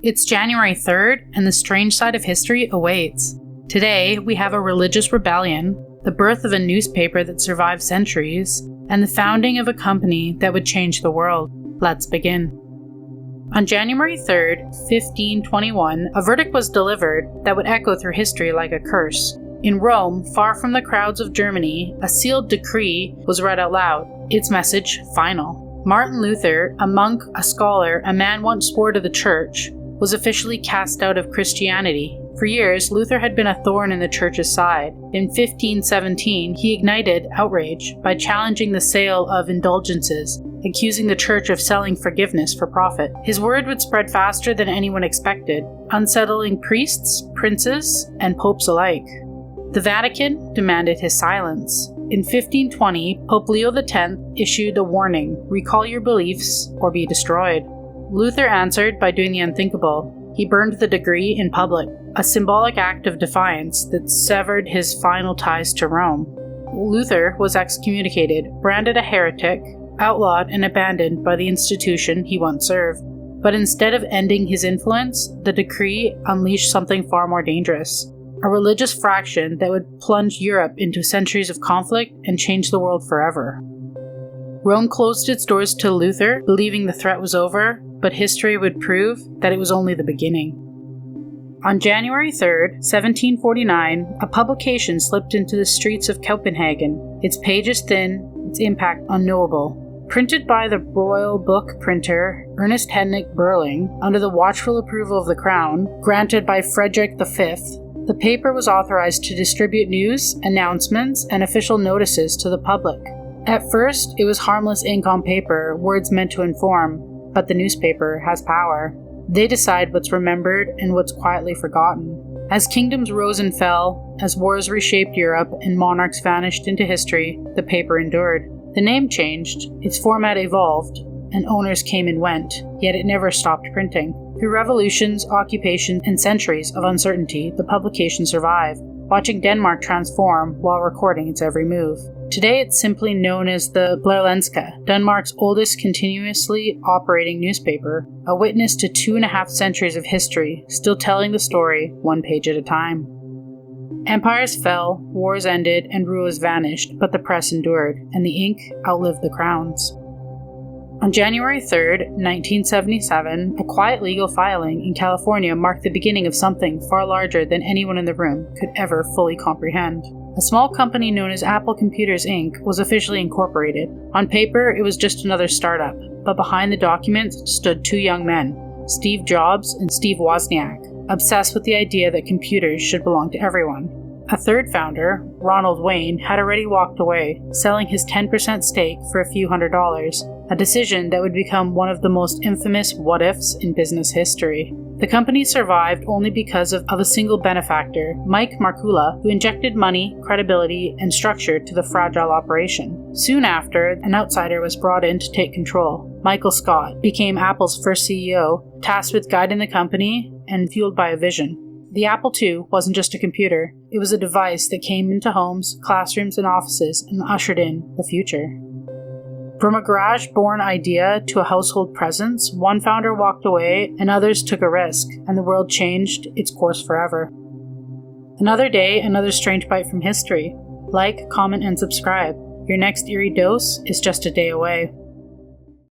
It's January 3rd, and the strange side of history awaits. Today, we have a religious rebellion, the birth of a newspaper that survived centuries, and the founding of a company that would change the world. Let's begin. On January 3rd, 1521, a verdict was delivered that would echo through history like a curse. In Rome, far from the crowds of Germany, a sealed decree was read out loud, its message final. Martin Luther, a monk, a scholar, a man once swore to the church, was officially cast out of Christianity. For years, Luther had been a thorn in the church's side. In 1517, he ignited outrage by challenging the sale of indulgences, accusing the church of selling forgiveness for profit. His word would spread faster than anyone expected, unsettling priests, princes, and popes alike. The Vatican demanded his silence. In 1520, Pope Leo X issued a warning: recall your beliefs or be destroyed. Luther answered by doing the unthinkable. He burned the decree in public, a symbolic act of defiance that severed his final ties to Rome. Luther was excommunicated, branded a heretic, outlawed and abandoned by the institution he once served. But instead of ending his influence, the decree unleashed something far more dangerous: a religious fraction that would plunge Europe into centuries of conflict and change the world forever. Rome closed its doors to Luther, believing the threat was over, but history would prove that it was only the beginning. On January 3rd, 1749, a publication slipped into the streets of Copenhagen, its pages thin, its impact unknowable. Printed by the royal book printer Ernest Henrik Berling, under the watchful approval of the crown, granted by Frederick V, the paper was authorized to distribute news, announcements, and official notices to the public. At first, it was harmless ink on paper, words meant to inform, but the newspaper has power. They decide what's remembered and what's quietly forgotten. As kingdoms rose and fell, as wars reshaped Europe and monarchs vanished into history, the paper endured. The name changed, its format evolved, and owners came and went, yet it never stopped printing. Through revolutions, occupations, and centuries of uncertainty, the publication survived, watching Denmark transform while recording its every move. Today it's simply known as the Berlingske, Denmark's oldest continuously operating newspaper, a witness to 2.5 centuries of history, still telling the story one page at a time. Empires fell, wars ended, and rulers vanished, but the press endured, and the ink outlived the crowns. On January 3rd, 1977, a quiet legal filing in California marked the beginning of something far larger than anyone in the room could ever fully comprehend. A small company known as Apple Computers Inc. was officially incorporated. On paper, it was just another startup, but behind the documents stood 2 young men, Steve Jobs and Steve Wozniak, obsessed with the idea that computers should belong to everyone. A third founder, Ronald Wayne, had already walked away, selling his 10% stake for a few $100s, a decision that would become one of the most infamous what-ifs in business history. The company survived only because of a single benefactor, Mike Markula, who injected money, credibility, and structure to the fragile operation. Soon after, an outsider was brought in to take control. Michael Scott became Apple's first CEO, tasked with guiding the company and fueled by a vision. The Apple II wasn't just a computer, it was a device that came into homes, classrooms, and offices and ushered in the future. From a garage-born idea to a household presence, one founder walked away and others took a risk, and the world changed its course forever. Another day, another strange bite from history. Like, comment, and subscribe. Your next Eerie dose is just a day away.